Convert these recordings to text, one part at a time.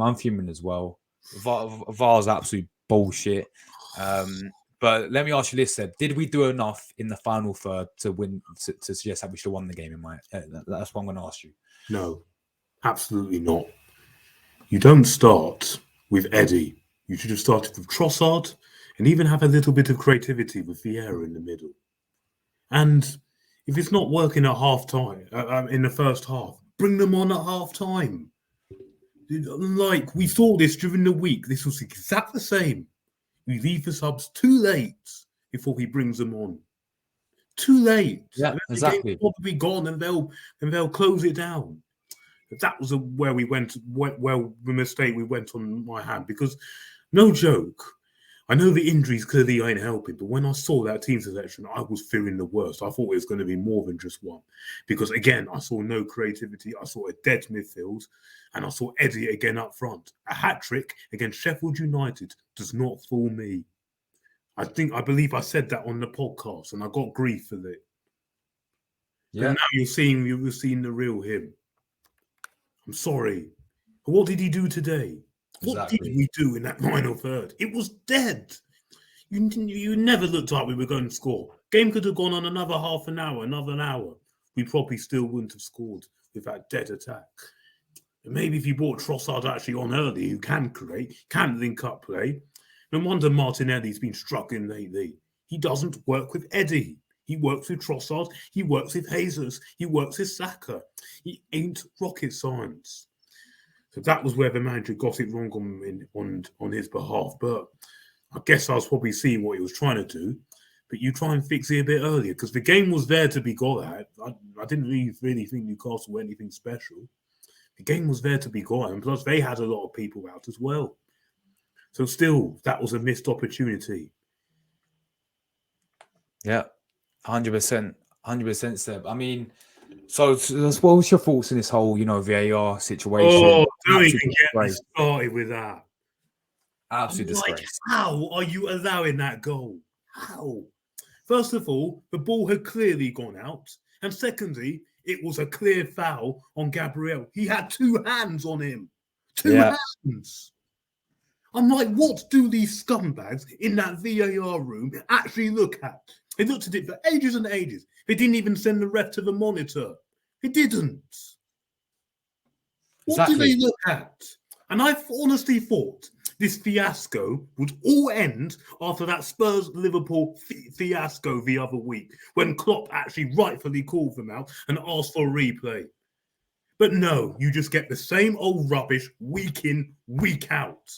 I'm fuming as well. VAR's absolute bullshit. But let me ask you this, Seb. Did we do enough in the final third to win, to suggest that we should have won the game? That's what I'm going to ask you. No, absolutely not. You don't start with Eddie. You should have started with Trossard and even have a little bit of creativity with Vieira in the middle. And if it's not working at half time, in the first half, bring them on at half time. Like we saw this during the week, this was exactly the same. We leave the subs too late before he brings them on. Too late. Yeah, exactly. The probably gone, and they'll close it down. That was where we went. Well, the mistake we went on my hand, because no joke. I know the injuries clearly ain't helping, but when I saw that team selection, I was fearing the worst. I thought it was going to be more than just one, because again, I saw no creativity. I saw a dead midfield, and I saw Eddie again up front. A hat trick against Sheffield United does not fool me. I believe I said that on the podcast, and I got grief for it. Yeah. And now you're seeing the real him. I'm sorry. What did he do today? What did we do in that final third? It was dead. You never looked like we were going to score. Game could have gone on another half an hour, another hour. We probably still wouldn't have scored with that dead attack. And maybe if you brought Trossard actually on early, who can create, can link up play. No wonder Martinelli's been struggling lately. He doesn't work with Eddie. He works with Trossard. He works with Jesus. He works with Saka. He ain't rocket science. So that was where the manager got it wrong on his behalf. But I guess I was probably seeing what he was trying to do. But you try and fix it a bit earlier, because the game was there to be got at. I didn't really think Newcastle were anything special. The game was there to be got at, and plus they had a lot of people out as well. So still, that was a missed opportunity. Yeah, 100%. 100%, Seb. I mean, so what was your thoughts in this whole, VAR situation? Oh, don't even get me started with that. Absolute disgrace. How are you allowing that goal? How? First of all, the ball had clearly gone out. And secondly, it was a clear foul on Gabriel. He had two hands on him. Two hands. I'm like, what do these scumbags in that VAR room actually look at? They looked at it for ages and ages. They didn't even send the ref to the monitor. They didn't. What do they look at? And I honestly thought this fiasco would all end after that Spurs-Liverpool fiasco the other week, when Klopp actually rightfully called them out and asked for a replay. But no, you just get the same old rubbish week in, week out.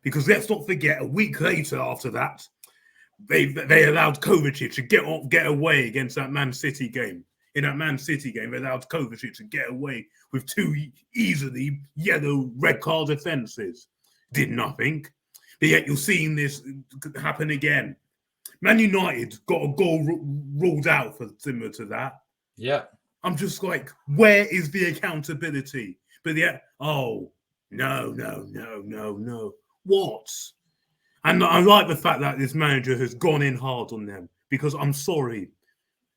Because let's not forget, a week later after that, they allowed Kovacic to get away against that Man City game. In that Man City game, they allowed Kovacic to get away with two easily red card offences. Did nothing. But yet you're seeing this happen again. Man United got a goal ruled out for similar to that. Yeah. I'm just like, where is the accountability? But yet, no. What? And I like the fact that this manager has gone in hard on them, because I'm sorry,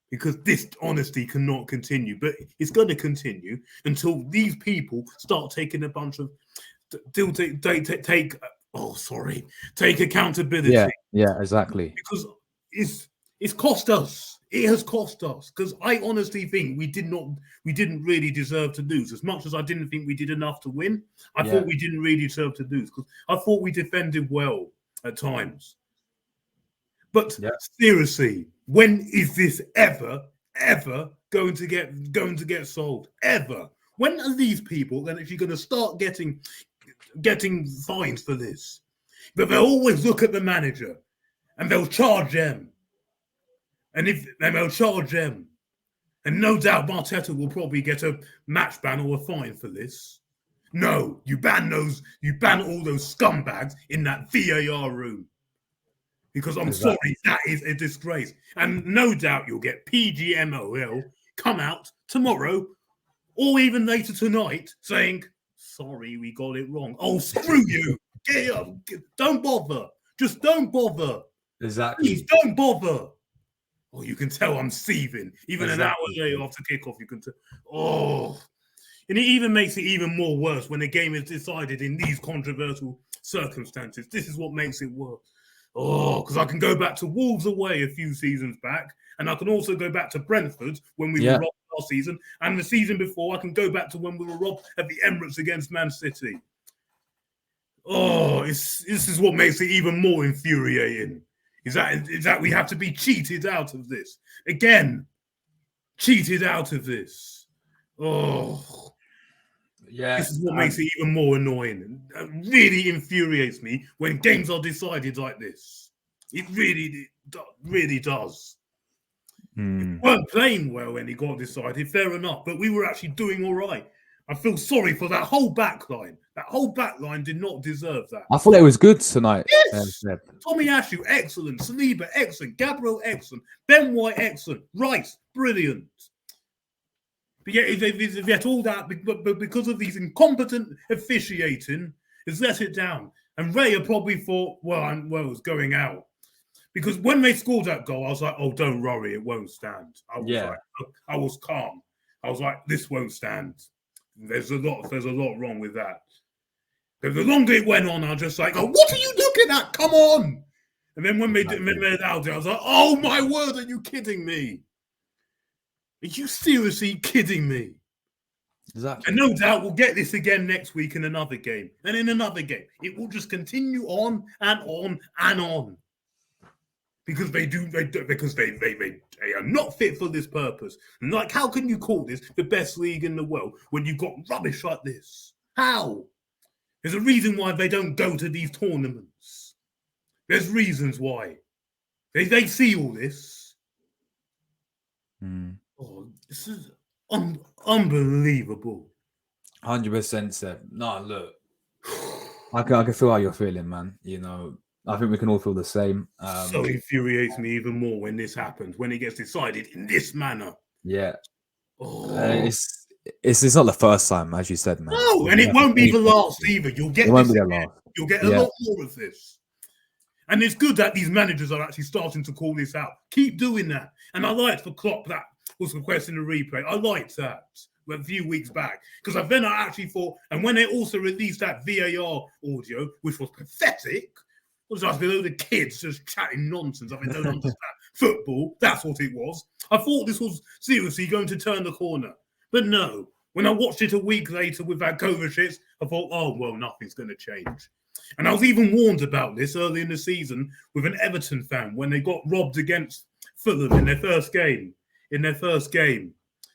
because this honesty cannot continue. But it's going to continue until these people start taking a bunch of take accountability. Yeah, exactly. Because it's cost us. It has cost us, because I honestly think we didn't really deserve to lose. As much as I didn't think we did enough to win, I thought we didn't really deserve to lose, because I thought we defended well at times. But seriously, when is this ever going to get solved? Ever? When are these people then actually going to start getting fines for this? But they'll always look at the manager and they'll charge them. And they'll charge them. And no doubt Arteta will probably get a match ban or a fine for this. No, you ban all those scumbags in that VAR room. Because I'm sorry, that is a disgrace. And no doubt you'll get PGMOL come out tomorrow or even later tonight saying, sorry, we got it wrong. Oh, screw you. Get up. Don't bother. Just don't bother. Exactly. Please don't bother. Oh, you can tell I'm seething. Even an hour later after kickoff, you can tell. Oh, And it even makes it even more worse when the game is decided in these controversial circumstances. This is what makes it worse. Oh, because I can go back to Wolves away a few seasons back, and I can also go back to Brentford when we were robbed last season, and the season before I can go back to when we were robbed at the Emirates against Man City. Oh, this is what makes it even more infuriating. Is that we have to be cheated out of this again? Cheated out of this. Oh, yeah. This is what makes it even more annoying. It really infuriates me when games are decided like this. It really does. We weren't playing well when it got decided, fair enough, but we were actually doing all right. I feel sorry for that whole back line. That whole back line did not deserve that. I thought it was good tonight. Yes! Tommy Ashew, excellent. Saliba, excellent. Gabriel, excellent. Ben White, excellent. Rice, brilliant. But yet all that, but because of these incompetent officiating, has let it down. And Raya probably thought, well, it was going out. Because when they scored that goal, I was like, oh, don't worry, it won't stand. I was calm. I was like, this won't stand. There's a lot wrong with that. But the longer it went on, I was just like, oh, what are you looking at? Come on. And then when they made out, I was like, oh my word, are you kidding me? Are you seriously kidding me? Exactly. And no doubt we'll get this again next week in another game. And in another game. It will just continue on and on and on. Because they are not fit for this purpose. And like, how can you call this the best league in the world when you've got rubbish like this? How? There's a reason why they don't go to these tournaments. There's reasons why. They see all this. Oh, this is unbelievable. 100% Seb. No, look. I can feel how you're feeling, man. You know, I think we can all feel the same. So infuriates me even more when this happens, when it gets decided in this manner. Yeah. Oh. It's not the first time, as you said, man. No, and it won't be the last either. You'll get this again. You'll get a lot more of this. And it's good that these managers are actually starting to call this out. Keep doing that. And I liked for Klopp that was requesting a replay. I liked that a few weeks back. Because then I actually thought, and when they also released that VAR audio, which was pathetic, it was just a load of kids just chatting nonsense. I mean, don't understand football. That's what it was. I thought this was seriously going to turn the corner. But no. When I watched it a week later with that Kovacic, I thought, oh, well, nothing's going to change. And I was even warned about this early in the season with an Everton fan when they got robbed against Fulham in their first game.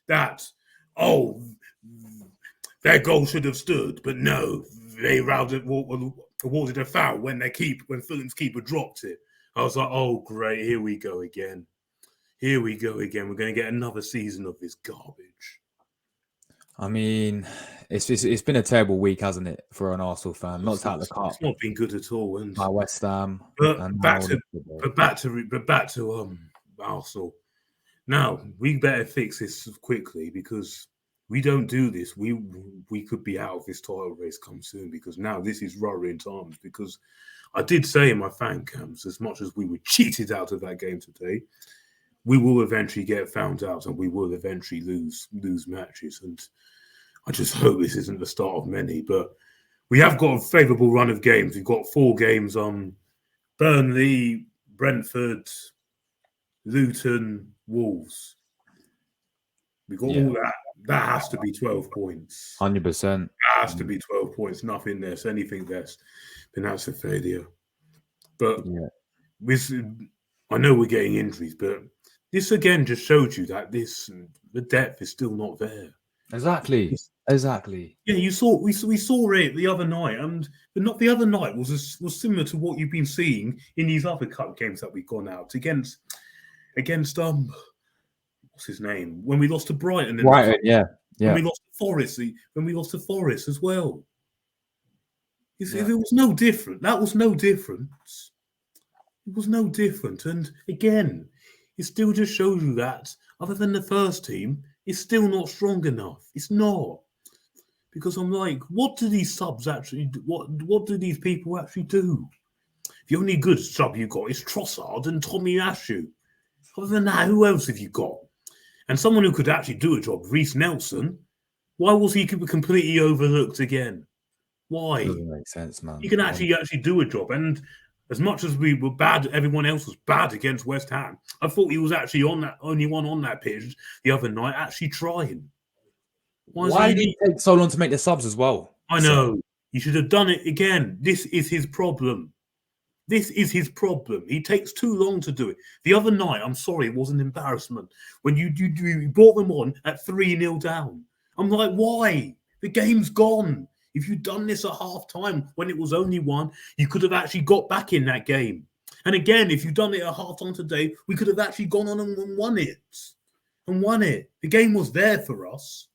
That, oh, their goal should have stood. But no, they awarded a foul when Fulham's keeper dropped it. I was like, oh, great, here we go again. We're going to get another season of this garbage. I mean, it's been a terrible week, hasn't it, for an Arsenal fan? Not out the cup. It's not been good at all. And by West Ham. But back to Arsenal. Now we better fix this quickly because we don't do this. We could be out of this title race come soon because now this is worrying times. Because I did say in my fan camps, as much as we were cheated out of that game today, we will eventually get found out and we will eventually lose matches. And I just hope this isn't the start of many. But we have got a favourable run of games. We've got 4 games on Burnley, Brentford, Luton, Wolves. We've got all that. That has to be 12 points. 100%. That has to be 12 points. Nothing less. Anything less. Then that's a failure. But I know we're getting injuries, but this again just showed you that the depth is still not there. Exactly. Yeah, we saw it the other night, but not the other night was similar to what you've been seeing in these other cup games that we've gone out against what's his name? When we lost to Brighton. Brighton, yeah. When we lost to Forest as well. It was no different. That was no difference. It was no different. And again, it still just shows you that, other than the first team, it's still not strong enough. It's not. Because I'm like, what do these subs actually do? What do these people actually do? The only good sub you got is Trossard and Tommy Ashew. Other than that, who else have you got? And someone who could actually do a job, Reece Nelson. Why was he completely overlooked again? Why? Doesn't make sense, man. He can actually do a job. And as much as we were bad, everyone else was bad against West Ham. I thought he was actually only one on that pitch the other night, actually trying. Why did it take so long to make the subs as well? I know. He should have done it again. This is his problem. This is his problem. He takes too long to do it. The other night, I'm sorry, it was an embarrassment when you brought them on at 3-0 down. I'm like, why? The game's gone. If you'd done this at half time when it was only 1, you could have actually got back in that game. And again, if you'd done it at half time today, we could have actually gone on and won it. The game was there for us.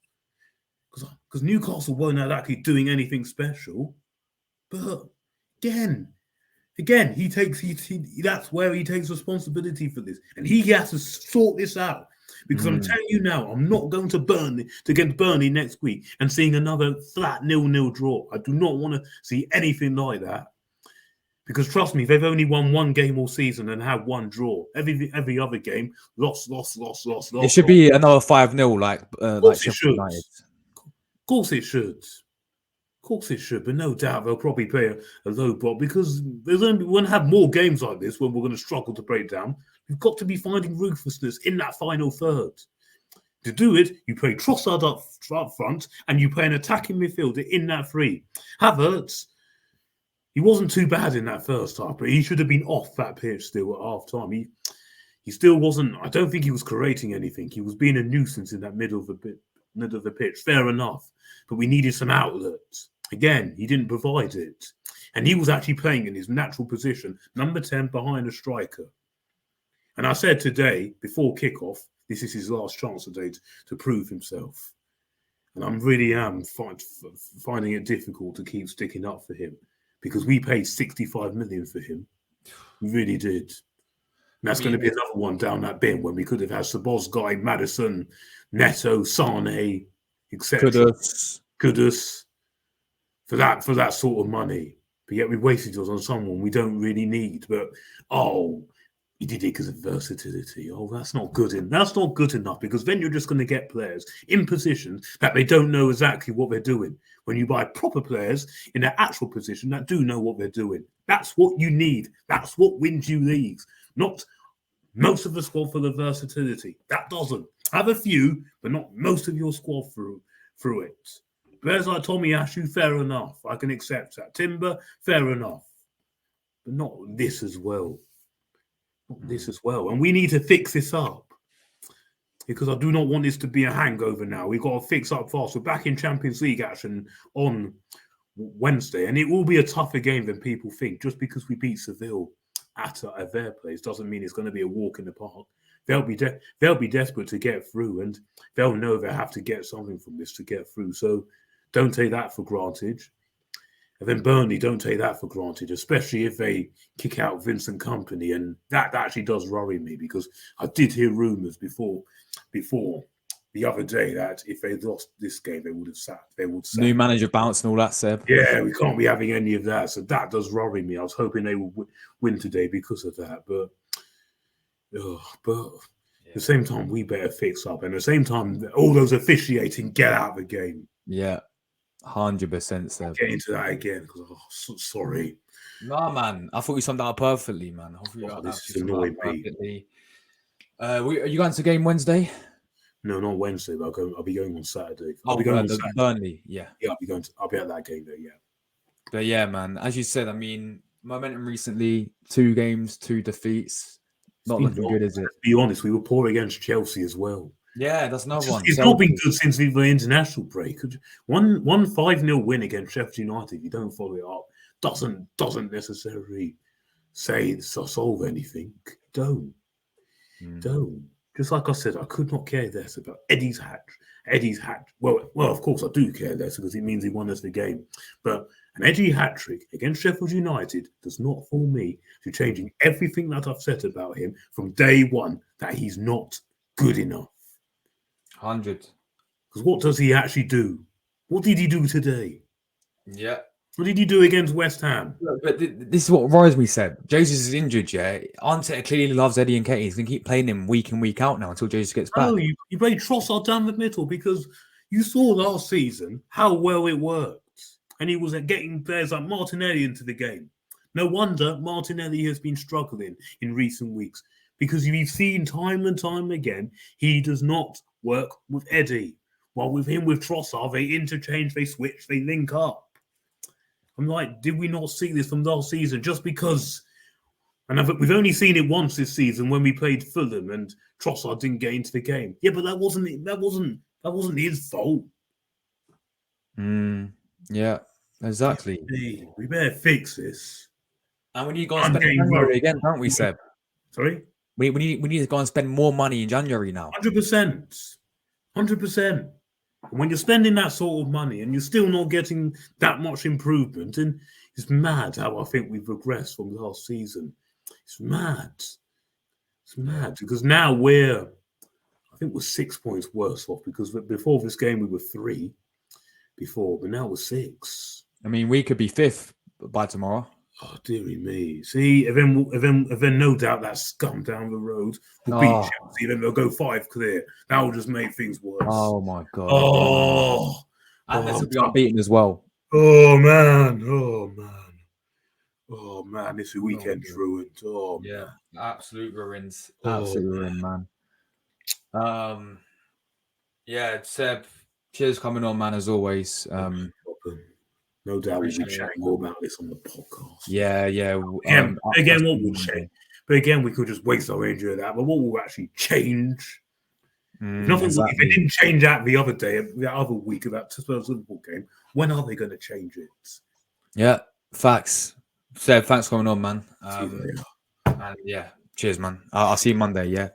Because Newcastle weren't actually doing anything special. But again, that's where he takes responsibility for this. And he has to sort this out. Because I'm telling you now, I'm not going to get Burnley next week and seeing another flat 0-0 draw. I do not want to see anything like that. Because trust me, they've only won 1 game all season and had 1 draw. Every other game, lost. It should be another 5-0 like Sheffield United. Of course it should. Of course it should, but no doubt they'll probably pay a low block because we're going to have more games like this when we're going to struggle to break down. You've got to be finding ruthlessness in that final third. To do it, you play Trossard up front and you play an attacking midfielder in that 3. Havertz, he wasn't too bad in that first half, but he should have been off that pitch still at half time. He still wasn't. I don't think he was creating anything. He was being a nuisance in that middle of the pitch. Fair enough, but we needed some outlets. Again, he didn't provide it. And he was actually playing in his natural position, number 10 behind a striker. And I said today, before kickoff, this is his last chance today to prove himself. And I really am finding it difficult to keep sticking up for him because we paid 65 million for him. We really did. And that's going to be another one down that bin when we could have had Szoboszlai, Maddison, Neto, Sane, etc. Kudus. For that sort of money. But yet we wasted it on someone we don't really need. But, he did it because of versatility. That's not good enough because then you're just going to get players in positions that they don't know exactly what they're doing. When you buy proper players in their actual position that do know what they're doing. That's what you need. That's what wins you leagues. Not most of the squad for the versatility. That doesn't. Have a few, but not most of your squad through it. Players like Tommy Ashu, fair enough. I can accept that. Timber, fair enough. But not this as well. And we need to fix this up. Because I do not want this to be a hangover now. We've got to fix up fast. We're back in Champions League action on Wednesday. And it will be a tougher game than people think. Just because we beat Seville at their place doesn't mean it's going to be a walk in the park. They'll be desperate to get through. And they'll know they have to get something from this to get through. So don't take that for granted. And then Burnley, don't take that for granted, especially if they kick out Vincent Kompany. And that actually does worry me because I did hear rumours before the other day that if they lost this game, they would sack. New manager bounce and all that, Seb. Yeah, we can't be having any of that. So that does worry me. I was hoping they would win today because of that. But at the same time, we better fix up. And at the same time, all those officiating, get out of the game. Yeah. 100%, Seb. Get into that again because sorry. Nah, man. I thought you summed that up perfectly, man. This is annoying me. Are you going to game Wednesday? No, not Wednesday. But I'll be going on Saturday. I'll be going on Saturday. Burnley, yeah. Yeah, I'll be at that game there. Yeah. But yeah, man. As you said, I mean, momentum recently: 2 games, 2 defeats. Not looking good, is it? To be honest, we were poor against Chelsea as well. Yeah, that's another one. It's not been good since the international break. One 5-0 win against Sheffield United, if you don't follow it up, doesn't necessarily solve anything. Don't. Just like I said, I could not care less about Eddie's hat. Well, of course I do care less because it means he won us the game. But an Eddie hat-trick against Sheffield United does not fool me to changing everything that I've said about him from day one, that he's not good enough. 100. Because what does he actually do? What did he do today? Yeah. What did he do against West Ham? But this is what worries me, Seb. Jesus is injured, yeah? Arteta clearly loves Eddie and Katie. He's going to keep playing him week in, week out now until Jesus gets back. No, you play Trossard down the middle because You saw last season how well it worked, and he was getting players like Martinelli into the game. No wonder Martinelli has been struggling in recent weeks because you've seen time and time again he does not work with Eddie. While with him, with Trossard, they interchange, they switch, they link up. I'm like, did we not see this from last season? Just because, and we've only seen it once this season when we played Fulham and Trossard didn't get into the game. Yeah, but that wasn't his fault. Yeah, exactly. We better fix this. And we need to go and spend January again, don't we, Seb? Sorry? We need to go and spend more money in January now. 100%. 100%. And when you're spending that sort of money and you're still not getting that much improvement, and it's mad how I think we've regressed from last season. It's mad. It's mad because now I think we're 6 points worse off because before this game we were 3 before, but now we're 6. I mean, we could be 5th by tomorrow. Oh, dearie me. See, and then no doubt that scum down the road will beat Chelsea. Then they'll go 5 clear. That will just make things worse. Oh, my God. And this will be unbeaten as well. Oh, man. Oh, man. This weekend's ruined. Oh, yeah. Man. Absolute ruins. Absolute ruin, man. Yeah, Seb, cheers coming on, man, as always. No doubt we'll be chatting more about this on the podcast. Yeah. Again, what will change? But again, we could just waste our energy on that. But what will actually change? Nothing. Exactly. If it didn't change that the other day, the other week of that Spurs Liverpool game, when are they going to change it? Yeah, facts. Seb, thanks for coming on, man. And yeah, cheers, man. I'll see you Monday. Yeah.